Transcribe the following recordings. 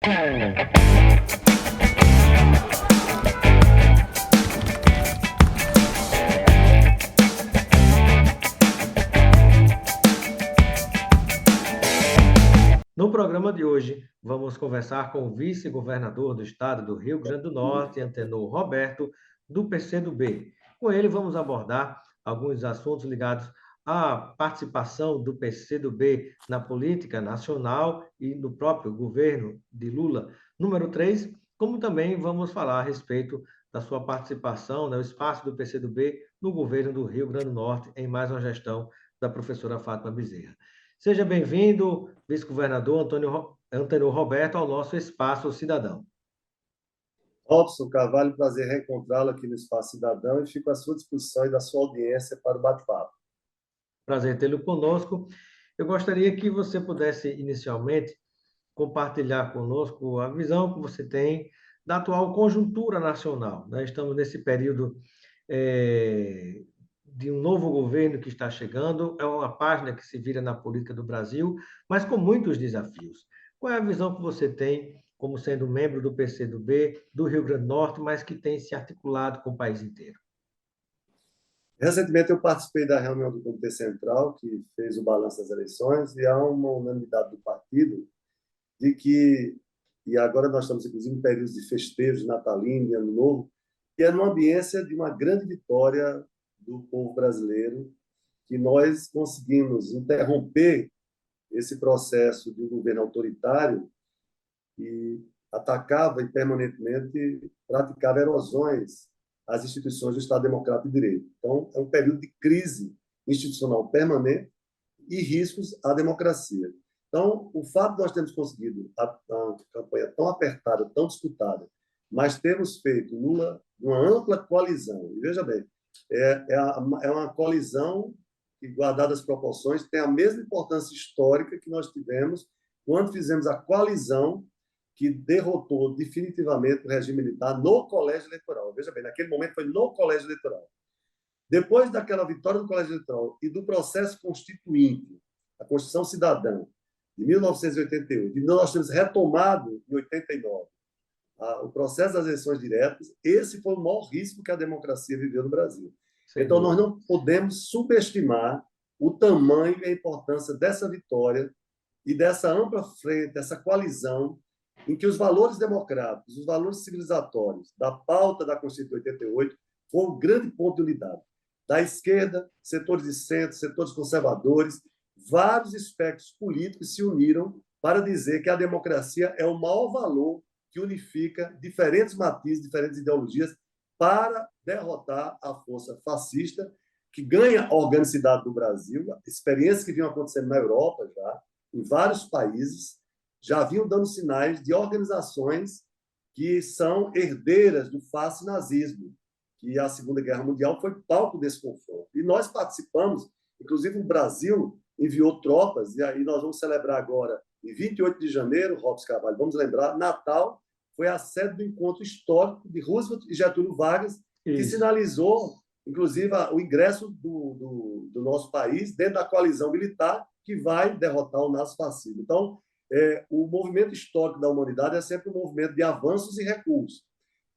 No programa de hoje, vamos conversar com o vice-governador do estado do Rio Grande do Norte, Antenor Roberto, do PCdoB. Com ele, vamos abordar alguns assuntos ligados à participação do PCdoB na política nacional e no próprio governo de Lula. Número 3, como também vamos falar a respeito da sua participação, o espaço do PCdoB no governo do Rio Grande do Norte, em mais uma gestão da professora Fátima Bezerra. Seja bem-vindo, vice-governador Antenor Roberto, ao nosso Espaço Cidadão. Robson Carvalho, prazer reencontrá-lo aqui no Espaço Cidadão e fico à sua disposição e da sua audiência para o bate-papo. Prazer tê-lo conosco. Eu gostaria que você pudesse, inicialmente, compartilhar conosco a visão que você tem da atual conjuntura nacional. Estamos nesse período de um novo governo que está chegando, é uma página que se vira na política do Brasil, mas com muitos desafios. Qual é a visão que você tem como sendo membro do PCdoB do Rio Grande do Norte, mas que tem se articulado com o país inteiro? Recentemente eu participei da reunião do Comitê Central, que fez o balanço das eleições, e há uma unanimidade do partido de que, e agora nós estamos inclusive em períodos de festejos, natalino e ano novo, que é numa ambiência de uma grande vitória do povo brasileiro, que nós conseguimos interromper esse processo de um governo autoritário e atacava e permanentemente praticava erosões às instituições do Estado Democrático de Direito. Então, é um período de crise institucional permanente e riscos à democracia. Então, o fato de nós termos conseguido a campanha tão apertada, tão disputada, mas termos feito uma ampla coalizão, e veja bem, é uma coalizão que, guardadas as proporções, tem a mesma importância histórica que nós tivemos quando fizemos a coalizão que derrotou definitivamente o regime militar no colégio eleitoral. Veja bem, naquele momento foi no colégio eleitoral. Depois daquela vitória do colégio eleitoral e do processo constituinte, a Constituição Cidadã, de 1988, e nós temos retomado em 89 o processo das eleições diretas, esse foi o maior risco que a democracia viveu no Brasil. Então, nós não podemos subestimar o tamanho e a importância dessa vitória e dessa ampla frente, dessa coalizão, em que os valores democráticos, os valores civilizatórios da pauta da Constituição de 88 foram um grande ponto de unidade. Da esquerda, setores de centro, setores conservadores, vários espectros políticos se uniram para dizer que a democracia é o maior valor que unifica diferentes matizes, diferentes ideologias, para derrotar a força fascista, que ganha organicidade no Brasil, experiências que vinham acontecendo na Europa já, em vários países, já vinham dando sinais de organizações que são herdeiras do fascismo, que a Segunda Guerra Mundial foi palco desse confronto. E nós participamos, inclusive o Brasil enviou tropas, e aí nós vamos celebrar agora, em 28 de janeiro, Robson Carvalho, vamos lembrar, Natal foi a sede do encontro histórico de Roosevelt e Getúlio Vargas, que sinalizou, inclusive, o ingresso do nosso país dentro da coalizão militar que vai derrotar o nazifascismo. Então, o movimento histórico da humanidade é sempre um movimento de avanços e recuos.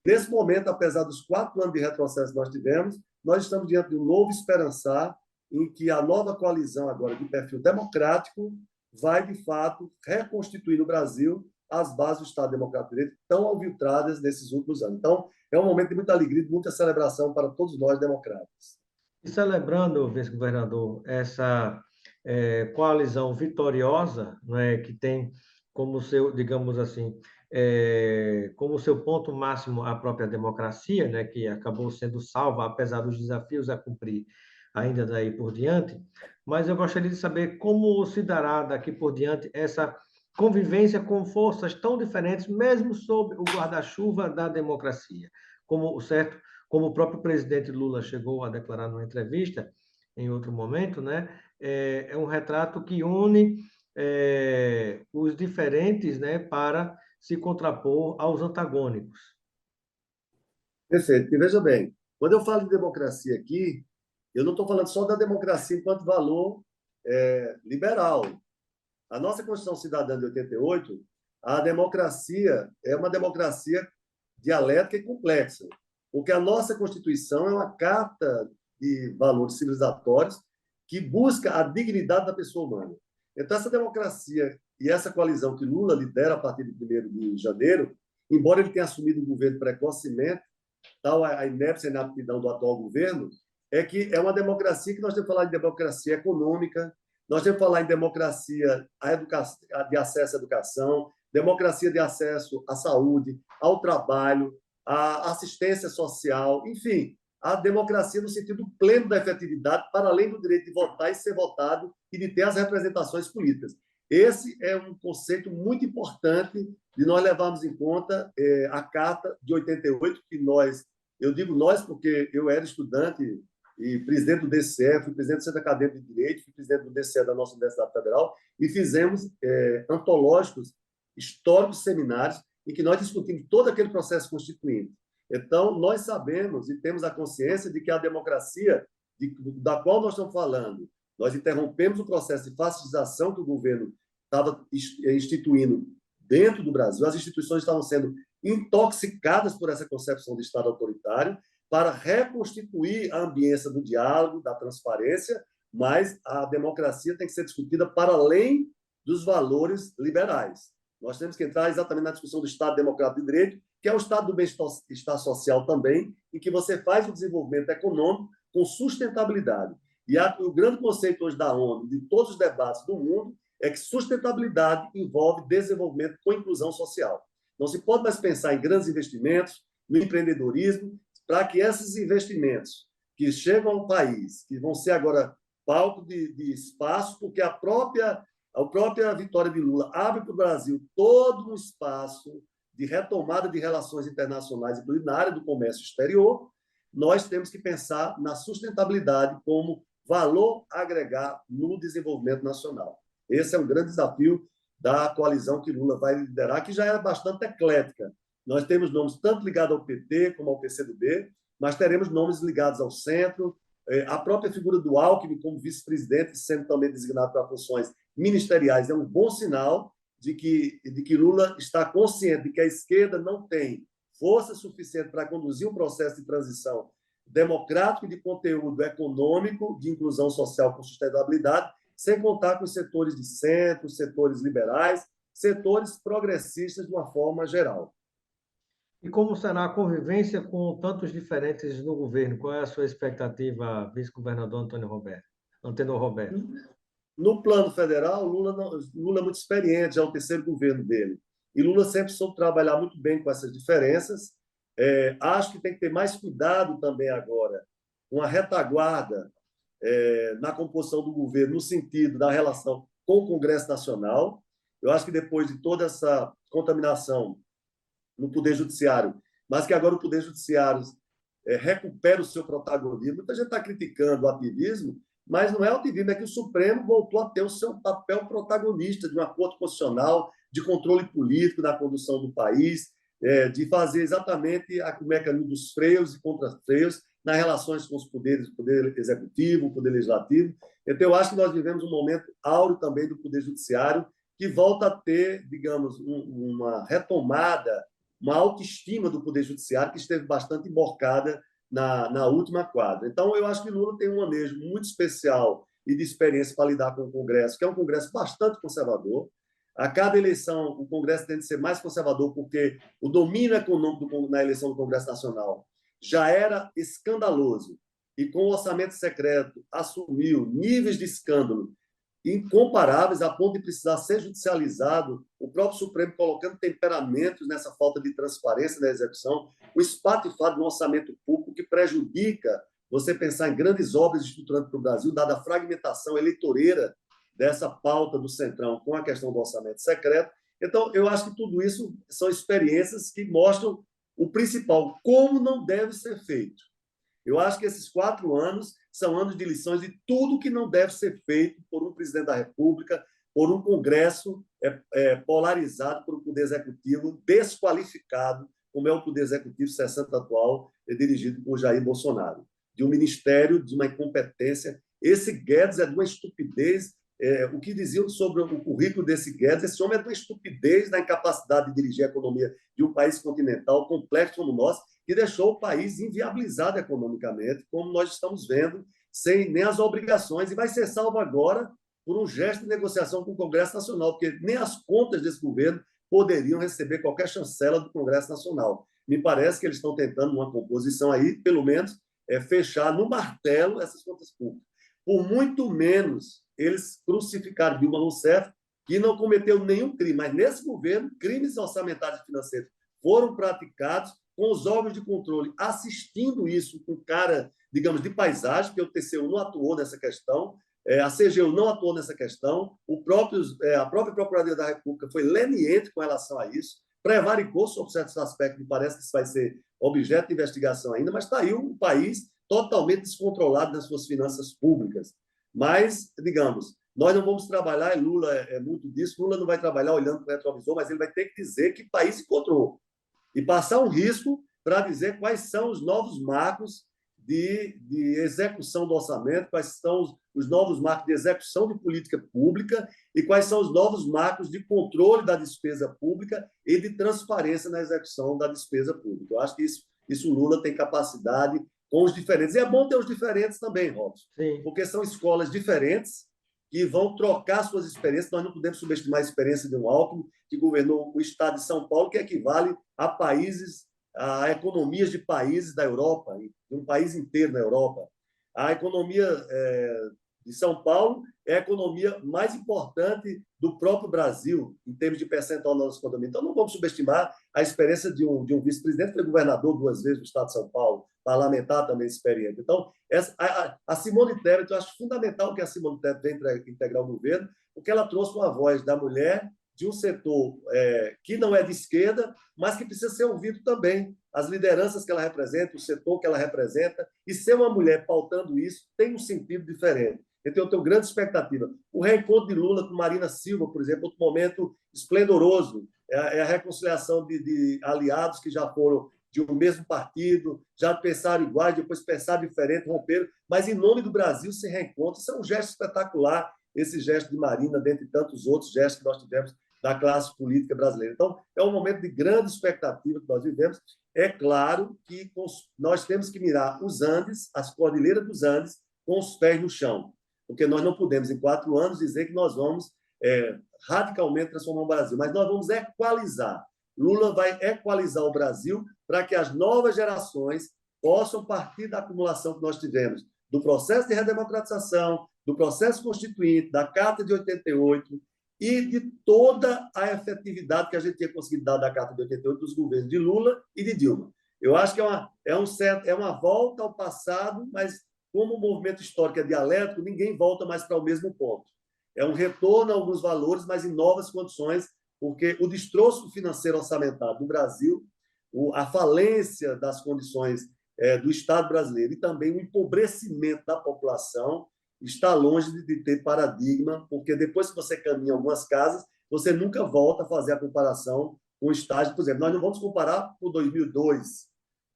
Nesse momento, apesar dos 4 anos de retrocesso que nós tivemos, nós estamos diante de um novo esperançar, em que a nova coalizão agora de perfil democrático vai, de fato, reconstituir no Brasil as bases do Estado Democrático de Direito tão alviltradas nesses últimos anos. Então, é um momento de muita alegria, de muita celebração para todos nós democratas. E celebrando, vice-governador, essa coalizão vitoriosa, que tem como seu, digamos assim, como seu ponto máximo a própria democracia, que acabou sendo salva, apesar dos desafios a cumprir ainda daí por diante, mas eu gostaria de saber como se dará daqui por diante essa convivência com forças tão diferentes, mesmo sob o guarda-chuva da democracia, como o próprio presidente Lula chegou a declarar numa entrevista em outro momento, é um retrato que une os diferentes, para se contrapor aos antagônicos. Perfeito. E veja bem, quando eu falo de democracia aqui, eu não estou falando só da democracia enquanto valor liberal. A nossa Constituição Cidadã de 88, A democracia é uma democracia dialética e complexa, porque a nossa Constituição é uma carta de valores civilizatórios que busca a dignidade da pessoa humana. Então, essa democracia e essa coalizão que Lula lidera a partir de 1º de janeiro, embora ele tenha assumido o governo precocemente, tal a inépcia e inaptidão do atual governo, é que é uma democracia que nós temos que falar de democracia econômica, nós temos que falar em democracia de acesso à educação, democracia de acesso à saúde, ao trabalho, à assistência social, enfim, a democracia no sentido pleno da efetividade, para além do direito de votar e ser votado e de ter as representações políticas. Esse é um conceito muito importante de nós levarmos em conta a Carta de 88, que eu digo nós porque eu era estudante e presidente do DCE, fui presidente do Centro Acadêmico de Direito, fui presidente do DCE da nossa Universidade Federal, e fizemos antológicos, históricos seminários, em que nós discutimos todo aquele processo constituinte. Então, nós sabemos e temos a consciência de que a democracia da qual nós estamos falando, nós interrompemos o processo de fascistização que o governo estava instituindo dentro do Brasil, as instituições estavam sendo intoxicadas por essa concepção de Estado autoritário, para reconstituir a ambiência do diálogo, da transparência, mas a democracia tem que ser discutida para além dos valores liberais. Nós temos que entrar exatamente na discussão do Estado Democrático de Direito, que é o Estado do bem-estar social também, em que você faz o desenvolvimento econômico com sustentabilidade. E o grande conceito hoje da ONU, de todos os debates do mundo, é que sustentabilidade envolve desenvolvimento com inclusão social. Não se pode mais pensar em grandes investimentos, no empreendedorismo, para que esses investimentos que chegam ao país, que vão ser agora palco de espaço, porque a própria vitória de Lula abre para o Brasil todo um espaço de retomada de relações internacionais, inclusive na área do comércio exterior, nós temos que pensar na sustentabilidade como valor a agregar no desenvolvimento nacional. Esse é um grande desafio da coalizão que Lula vai liderar, que já é bastante eclética. Nós temos nomes tanto ligados ao PT como ao PCdoB, mas teremos nomes ligados ao centro, a própria figura do Alckmin como vice-presidente, sendo também designado para funções ministeriais, é um bom sinal de que Lula está consciente de que a esquerda não tem força suficiente para conduzir um processo de transição democrático e de conteúdo econômico, de inclusão social com sustentabilidade, sem contar com os setores de centro, setores liberais, setores progressistas de uma forma geral. E como será a convivência com tantos diferentes no governo? Qual é a sua expectativa, vice-governador Antônio Roberto? No plano federal, Lula é muito experiente, já é o 3º governo dele. E Lula sempre soube trabalhar muito bem com essas diferenças. Acho que tem que ter mais cuidado também agora com a retaguarda na composição do governo, no sentido da relação com o Congresso Nacional. Eu acho que depois de toda essa contaminação no Poder Judiciário, mas que agora o Poder Judiciário recupera o seu protagonismo. Muita gente está criticando o ativismo, mas não é o ativismo, é que o Supremo voltou a ter o seu papel protagonista de um acordo constitucional, de controle político da condução do país, de fazer exatamente o mecanismo dos freios e contra-freios nas relações com os poderes, o poder executivo, o poder legislativo. Então, eu acho que nós vivemos um momento áureo também do Poder Judiciário, que volta a ter, digamos, uma retomada, uma autoestima do Poder Judiciário que esteve bastante emborcada na última quadra. Então, eu acho que Lula tem um manejo muito especial e de experiência para lidar com o Congresso, que é um Congresso bastante conservador. A cada eleição, o Congresso tem de ser mais conservador, porque o domínio econômico na eleição do Congresso Nacional já era escandaloso, e com o orçamento secreto assumiu níveis de escândalo incomparáveis a ponto de precisar ser judicializado, o próprio Supremo colocando temperamentos nessa falta de transparência na execução, o espatifado no orçamento público que prejudica você pensar em grandes obras estruturantes para o Brasil, dada a fragmentação eleitoreira dessa pauta do Centrão com a questão do orçamento secreto. Então, eu acho que tudo isso são experiências que mostram o principal, como não deve ser feito. Eu acho que esses 4 anos são anos de lições de tudo que não deve ser feito por um presidente da República, por um Congresso polarizado por um Poder Executivo desqualificado, como é o Poder Executivo 60 atual, dirigido por Jair Bolsonaro. De um ministério, de uma incompetência. Esse Guedes é de uma estupidez o que diziam sobre o currículo desse Guedes. Esse homem é de uma estupidez na incapacidade de dirigir a economia de um país continental complexo como o nosso, que deixou o país inviabilizado economicamente, como nós estamos vendo, sem nem as obrigações, e vai ser salvo agora por um gesto de negociação com o Congresso Nacional, porque nem as contas desse governo poderiam receber qualquer chancela do Congresso Nacional. Me parece que eles estão tentando uma composição aí, pelo menos, fechar no martelo essas contas públicas. Por muito menos, eles crucificaram Dilma Rousseff, que não cometeu nenhum crime, mas nesse governo, crimes orçamentários e financeiros foram praticados com os órgãos de controle assistindo isso com cara, digamos, de paisagem, porque o TCU não atuou nessa questão, a CGU não atuou nessa questão, a própria Procuradoria da República foi leniente com relação a isso, prevaricou sobre certos aspectos, me parece que isso vai ser objeto de investigação ainda, mas está aí um país totalmente descontrolado nas suas finanças públicas. Mas, digamos, nós não vamos trabalhar, e Lula é muito disso, Lula não vai trabalhar olhando para o retrovisor, mas ele vai ter que dizer que país encontrou e passar um risco para dizer quais são os novos marcos de execução do orçamento, quais são os novos marcos de execução de política pública e quais são os novos marcos de controle da despesa pública e de transparência na execução da despesa pública. Eu acho que isso Lula tem capacidade com os diferentes. E é bom ter os diferentes também, Robson, porque são escolas diferentes que vão trocar suas experiências. Nós não podemos subestimar a experiência de um Alckmin, que governou o estado de São Paulo, que equivale a economias de países da Europa, de um país inteiro na Europa. A economia de São Paulo é a economia mais importante do próprio Brasil, em termos de percentual na nossa economia. Então, não vamos subestimar a experiência de um vice-presidente, que foi governador 2 vezes do estado de São Paulo, parlamentar também experiente. Então, a Simone Tebet, eu acho fundamental que a Simone Tebet venha integrar o governo, porque ela trouxe uma voz da mulher de um setor que não é de esquerda, mas que precisa ser ouvido também. As lideranças que ela representa, o setor que ela representa, e ser uma mulher pautando isso tem um sentido diferente. Então, eu tenho grande expectativa. O reencontro de Lula com Marina Silva, por exemplo, outro momento esplendoroso, é a reconciliação de aliados que já foram de um mesmo partido, já pensaram iguais, depois pensaram diferente, romperam, mas em nome do Brasil se reencontram. Isso é um gesto espetacular, esse gesto de Marina, dentre tantos outros gestos que nós tivemos da classe política brasileira. Então, é um momento de grande expectativa que nós vivemos. É claro que nós temos que mirar os Andes, as cordilheiras dos Andes, com os pés no chão, porque nós não podemos, em 4 anos, dizer que nós vamos radicalmente transformar o Brasil, mas nós vamos equalizar. Lula vai equalizar o Brasil para que as novas gerações possam partir da acumulação que nós tivemos, do processo de redemocratização, do processo constituinte, da Carta de 88 e de toda a efetividade que a gente tinha conseguido dar da Carta de 88 dos governos de Lula e de Dilma. Eu acho que é uma volta ao passado, mas como o movimento histórico é dialético, ninguém volta mais para o mesmo ponto. É um retorno a alguns valores, mas em novas condições, porque o destroço financeiro orçamentário do Brasil, a falência das condições do Estado brasileiro e também o empobrecimento da população está longe de ter paradigma, porque depois que você caminha algumas casas, você nunca volta a fazer a comparação com o estágio. Por exemplo, nós não vamos comparar com 2002.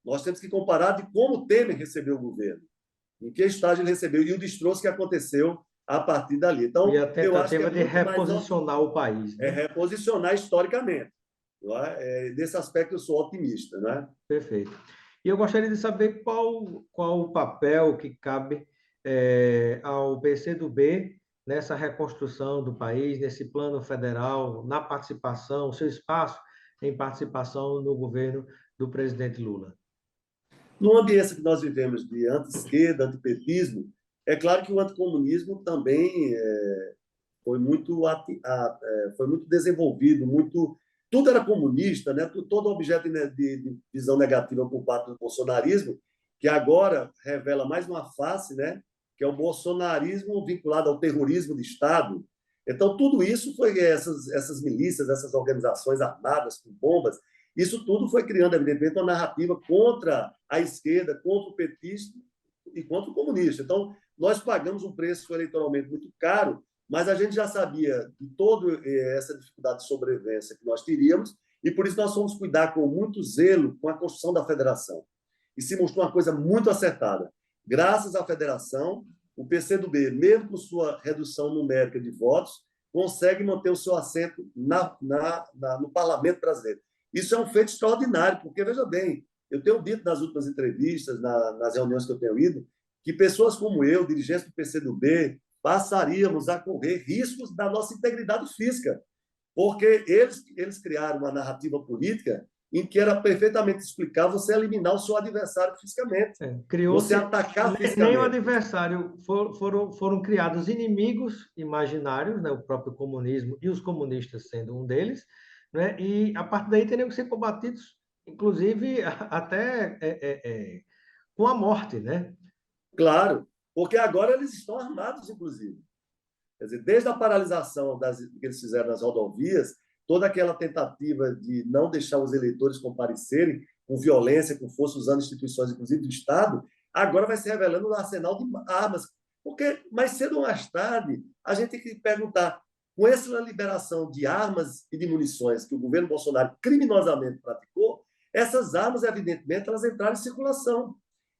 Nós temos que comparar de como o Temer recebeu o governo, em que estágio ele recebeu e o destroço que aconteceu a partir dali. Então, e a tentativa de reposicionar o país. Né? Reposicionar historicamente. Desse aspecto, eu sou otimista. Né? Perfeito. E eu gostaria de saber qual o papel que cabe ao PCdoB nessa reconstrução do país, nesse plano federal, na participação, seu espaço em participação no governo do presidente Lula. No ambiente que nós vivemos de anti-esquerda, antipetismo, é claro que o anticomunismo também foi muito desenvolvido, tudo era comunista, né? Todo objeto de visão negativa por parte do bolsonarismo, que agora revela mais uma face, né? Que é o bolsonarismo vinculado ao terrorismo de Estado. Então, tudo isso foi essas milícias, essas organizações armadas com bombas, isso tudo foi criando, evidentemente, uma narrativa contra a esquerda, contra o petismo e contra o comunista. Então, nós pagamos um preço eleitoralmente muito caro, mas a gente já sabia de toda essa dificuldade de sobrevivência que nós teríamos, e por isso nós fomos cuidar com muito zelo com a construção da federação. E se mostrou uma coisa muito acertada. Graças à federação, o PCdoB, mesmo com sua redução numérica de votos, consegue manter o seu assento no parlamento brasileiro. Isso é um feito extraordinário, porque, veja bem, eu tenho dito nas últimas entrevistas, nas reuniões que eu tenho ido, que pessoas como eu, dirigentes do PCdoB, passaríamos a correr riscos da nossa integridade física, porque eles criaram uma narrativa política em que era perfeitamente explicável você eliminar o seu adversário fisicamente, você atacar fisicamente. Nem o adversário, foram criados inimigos imaginários, né? O próprio comunismo e os comunistas sendo um deles, né? E a partir daí teriam que ser combatidos, inclusive até com a morte, né? Claro, porque agora eles estão armados, inclusive. Quer dizer, desde a paralisação que eles fizeram nas rodovias, toda aquela tentativa de não deixar os eleitores comparecerem com violência, com força, usando instituições, inclusive do Estado, agora vai se revelando um arsenal de armas. Porque mais cedo ou mais tarde, a gente tem que perguntar, com essa liberação de armas e de munições que o governo Bolsonaro criminosamente praticou, essas armas, evidentemente, elas entraram em circulação.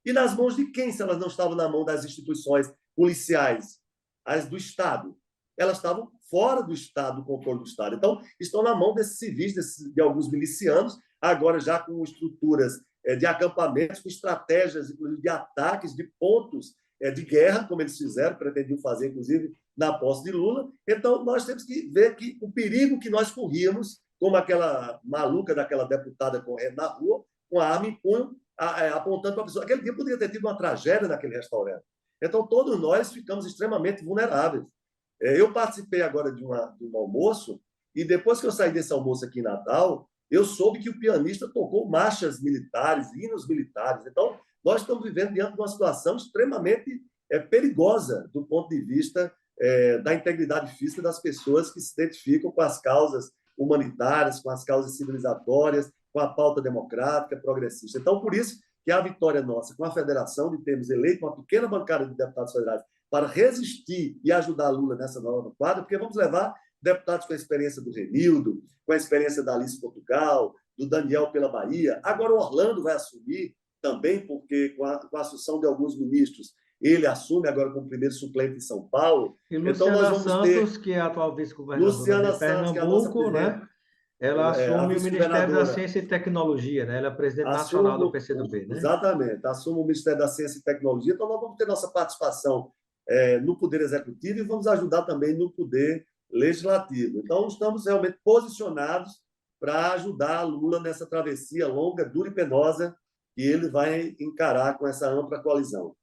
E nas mãos de quem, se elas não estavam na mão das instituições policiais, as do Estado? Elas estavam fora do Estado, do controle do Estado. Então, estão na mão desses civis, de alguns milicianos, agora já com estruturas de acampamentos, com estratégias, inclusive, de ataques, de pontos de guerra, como eles fizeram, pretendiam fazer, inclusive, na posse de Lula. Então, nós temos que ver que o perigo que nós corríamos, como aquela maluca daquela deputada correndo na rua, com a arma em punho, apontando para a pessoa. Aquele dia poderia ter tido uma tragédia naquele restaurante. Então, todos nós ficamos extremamente vulneráveis. Eu participei agora de um almoço, e depois que eu saí desse almoço aqui em Natal, eu soube que o pianista tocou marchas militares, hinos militares. Então, nós estamos vivendo diante de uma situação extremamente perigosa do ponto de vista da integridade física das pessoas que se identificam com as causas humanitárias, com as causas civilizatórias, com a pauta democrática, progressista. Então, por isso que a vitória nossa com a federação de termos eleito uma pequena bancada de deputados federais para resistir e ajudar Lula nessa nova quadra, porque vamos levar deputados com a experiência do Renildo, com a experiência da Alice Portugal, do Daniel pela Bahia. Agora o Orlando vai assumir também, porque com a assunção de alguns ministros, ele assume agora como primeiro suplente em São Paulo. E Luciana então, nós vamos Santos, que é a atual vice-governadora de Pernambuco, né? Ela assume o Ministério da Ciência e Tecnologia, né? Ela é presidente nacional do PCdoB, né? Exatamente, assume o Ministério da Ciência e Tecnologia. Então, nós vamos ter nossa participação no Poder Executivo e vamos ajudar também no Poder Legislativo. Então, estamos realmente posicionados para ajudar a Lula nessa travessia longa, dura e penosa que ele vai encarar com essa ampla coalizão.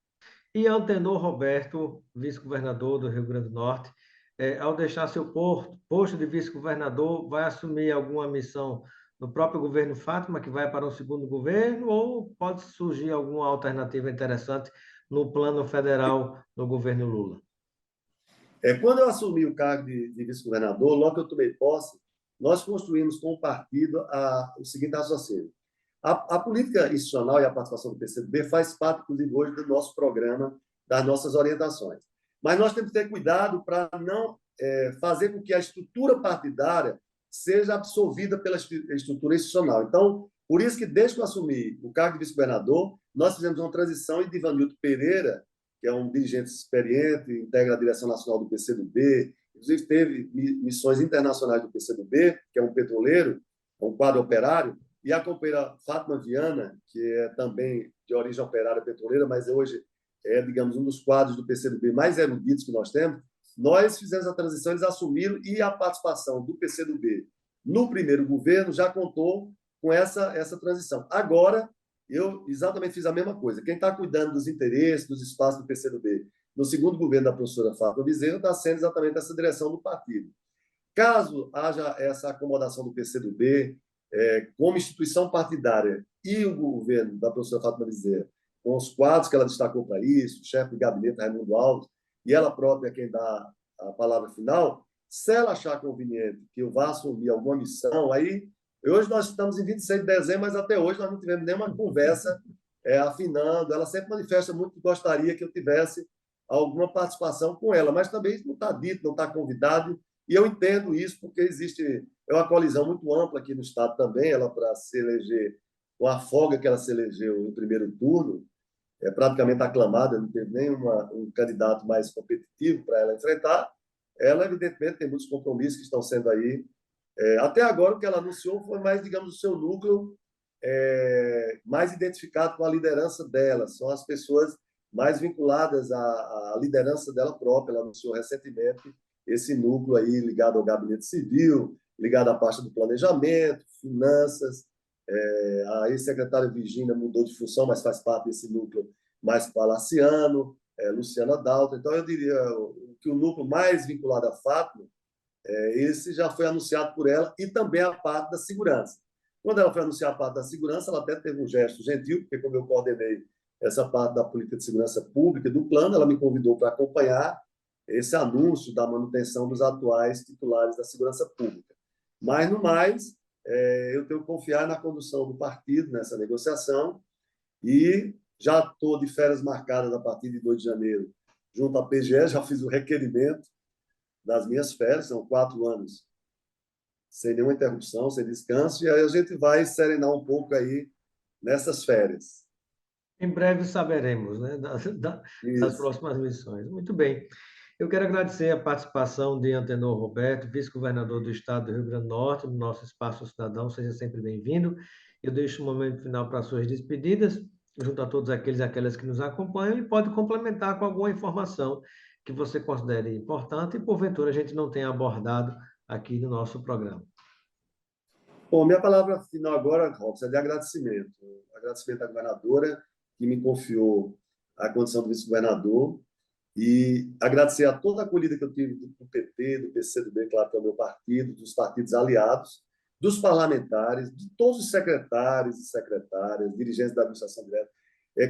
E Antenor Roberto, vice-governador do Rio Grande do Norte, ao deixar seu posto de vice-governador, vai assumir alguma missão no próprio governo Fátima, que vai para o segundo governo, ou pode surgir alguma alternativa interessante no plano federal no governo Lula? Quando eu assumi o cargo de vice-governador, logo que eu tomei posse, nós construímos com o partido o seguinte raciocínio. A política institucional e a participação do PCdoB faz parte, inclusive, hoje do nosso programa, das nossas orientações. Mas nós temos que ter cuidado para não fazer com que a estrutura partidária seja absorvida pela estrutura institucional. Então, por isso que, desde que eu assumi o cargo de vice-governador, nós fizemos uma transição e Divanildo Pereira, que é um dirigente experiente, integra a direção nacional do PCdoB, inclusive teve missões internacionais do PCdoB, que é um petroleiro, é um quadro operário, e a companheira Fátima Viana, que é também de origem operária petroleira, mas hoje digamos, um dos quadros do PCdoB mais eruditos que nós temos. Nós fizemos a transição, eles assumiram, e a participação do PCdoB no primeiro governo já contou com essa transição. Agora, eu exatamente fiz a mesma coisa. Quem está cuidando dos interesses, dos espaços do PCdoB no segundo governo da professora Fátima Bezerra está sendo exatamente essa direção do partido. Caso haja essa acomodação do PCdoB como instituição partidária e o governo da professora Fátima Bezerra, com os quadros que ela destacou para isso, o chefe de gabinete Raimundo Alves, e ela própria é quem dá a palavra final, se ela achar conveniente que eu vá assumir alguma missão, aí, hoje nós estamos em 26 de dezembro, mas até hoje nós não tivemos nenhuma conversa afinando. Ela sempre manifesta muito que gostaria que eu tivesse alguma participação com ela, mas também isso não está dito, não está convidado, e eu entendo isso porque existe uma coalizão muito ampla aqui no Estado também, ela para se eleger, com a folga que ela se elegeu no primeiro turno, praticamente aclamada, não teve nem um candidato mais competitivo para ela enfrentar. Ela, evidentemente, tem muitos compromissos que estão sendo aí. Até agora, o que ela anunciou foi mais, digamos, o seu núcleo mais identificado com a liderança dela. São as pessoas mais vinculadas à liderança dela própria. Ela anunciou recentemente esse núcleo aí ligado ao gabinete civil, ligado à parte do planejamento, finanças. A ex-secretária Virgínia mudou de função, mas faz parte desse núcleo mais palaciano, Luciana Dalton. Então, eu diria que o núcleo mais vinculado à Fátima, esse já foi anunciado por ela, e também a parte da segurança. Quando ela foi anunciar a parte da segurança, ela até teve um gesto gentil, porque como eu coordenei essa parte da política de segurança pública e do plano, ela me convidou para acompanhar esse anúncio da manutenção dos atuais titulares da segurança pública. Mas, no mais, eu tenho que confiar na condução do partido nessa negociação, e já estou de férias marcadas a partir de 2 de janeiro, junto à PGE, já fiz o requerimento das minhas férias, são 4 anos sem nenhuma interrupção, sem descanso, e aí a gente vai serenar um pouco aí nessas férias. Em breve saberemos, né, das próximas missões. Muito bem. Eu quero agradecer a participação de Antenor Roberto, vice-governador do Estado do Rio Grande do Norte, no nosso Espaço Cidadão. Seja sempre bem-vindo. Eu deixo um momento final para as suas despedidas, junto a todos aqueles e aquelas que nos acompanham, e pode complementar com alguma informação que você considere importante e, porventura, a gente não tenha abordado aqui no nosso programa. Bom, minha palavra final agora, Robson, é de agradecimento. Agradecimento à governadora, que me confiou a condição de vice-governador, e agradecer a toda a acolhida que eu tive do PT, do PCdoB, claro que é o meu partido, dos partidos aliados, dos parlamentares, de todos os secretários e secretárias, dirigentes da administração direta,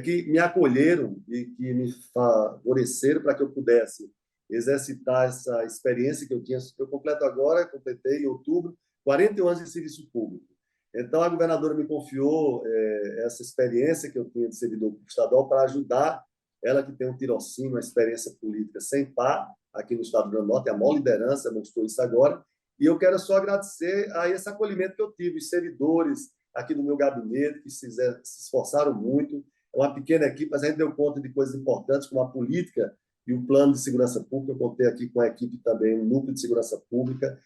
que me acolheram e que me favoreceram para que eu pudesse exercitar essa experiência que eu tinha. Eu completei em outubro, 41 anos de serviço público. Então, a governadora me confiou essa experiência que eu tinha de servidor estadual para ajudar ela, que tem um tirocínio, uma experiência política sem par aqui no Estado do Rio Grande do Norte, a maior liderança, mostrou isso agora. E eu quero só agradecer a esse acolhimento que eu tive, os servidores aqui do meu gabinete, que se esforçaram muito. É uma pequena equipe, mas a gente deu conta de coisas importantes, como a política e o plano de segurança pública. Eu contei aqui com a equipe também, um núcleo de segurança pública.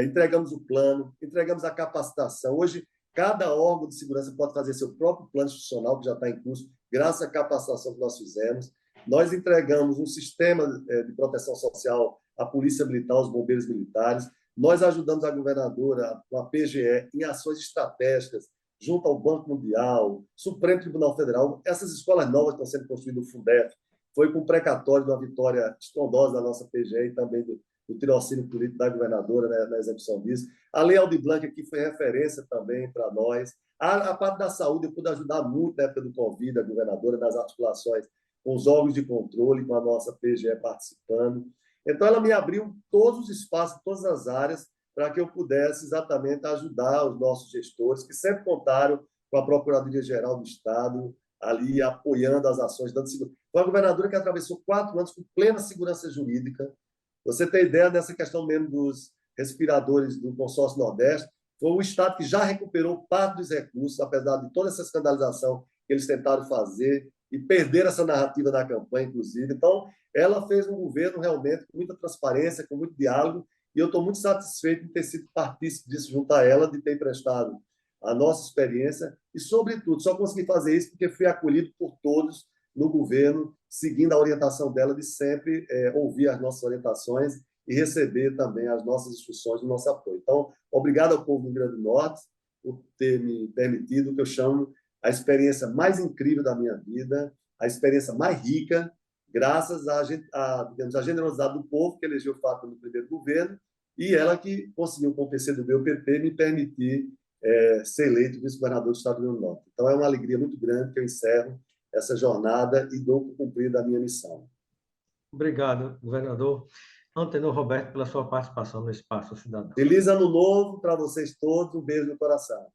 Entregamos o plano, entregamos a capacitação. Hoje, cada órgão de segurança pode fazer seu próprio plano institucional, que já está em curso, graças à capacitação que nós fizemos. Nós entregamos um sistema de proteção social à Polícia Militar, aos bombeiros militares. Nós ajudamos a governadora, com a PGE, em ações estratégicas, junto ao Banco Mundial, Supremo Tribunal Federal. Essas escolas novas estão sendo construídas no Fundef. Foi com o precatório de uma vitória estrondosa da nossa PGE e também do tirocínio político da governadora, né, na execução disso. A Lei Aldir Blanc aqui foi referência também para nós. A parte da saúde, eu pude ajudar muito na época do Covid, a governadora, nas articulações com os órgãos de controle, com a nossa PGE participando. Então, ela me abriu todos os espaços, todas as áreas, para que eu pudesse exatamente ajudar os nossos gestores, que sempre contaram com a Procuradoria-Geral do Estado, ali apoiando as ações, dando segurança. Foi a governadora que atravessou 4 anos com plena segurança jurídica. Você tem ideia dessa questão mesmo dos respiradores do Consórcio Nordeste? Foi o Estado que já recuperou parte dos recursos, apesar de toda essa escandalização que eles tentaram fazer e perderam essa narrativa na campanha, inclusive. Então, ela fez um governo realmente com muita transparência, com muito diálogo, e eu estou muito satisfeito de ter sido partícipe disso junto a ela, de ter emprestado a nossa experiência e, sobretudo, só consegui fazer isso porque fui acolhido por todos no governo, seguindo a orientação dela de sempre ouvir as nossas orientações e receber também as nossas instruções do nosso apoio. Então, obrigado ao povo do Rio Grande do Norte por ter me permitido o que eu chamo a experiência mais incrível da minha vida, a experiência mais rica, graças digamos, à generosidade do povo que elegeu o Fátima no primeiro governo, e ela que conseguiu, com o PCdoB e o PT, me permitir ser eleito vice-governador do Estado do Rio Grande do Norte. Então, é uma alegria muito grande que eu encerro essa jornada e dou por cumprida a minha missão. Obrigado, governador Antenor Roberto, pela sua participação no Espaço Cidadão. Feliz Ano Novo para vocês todos, um beijo no coração.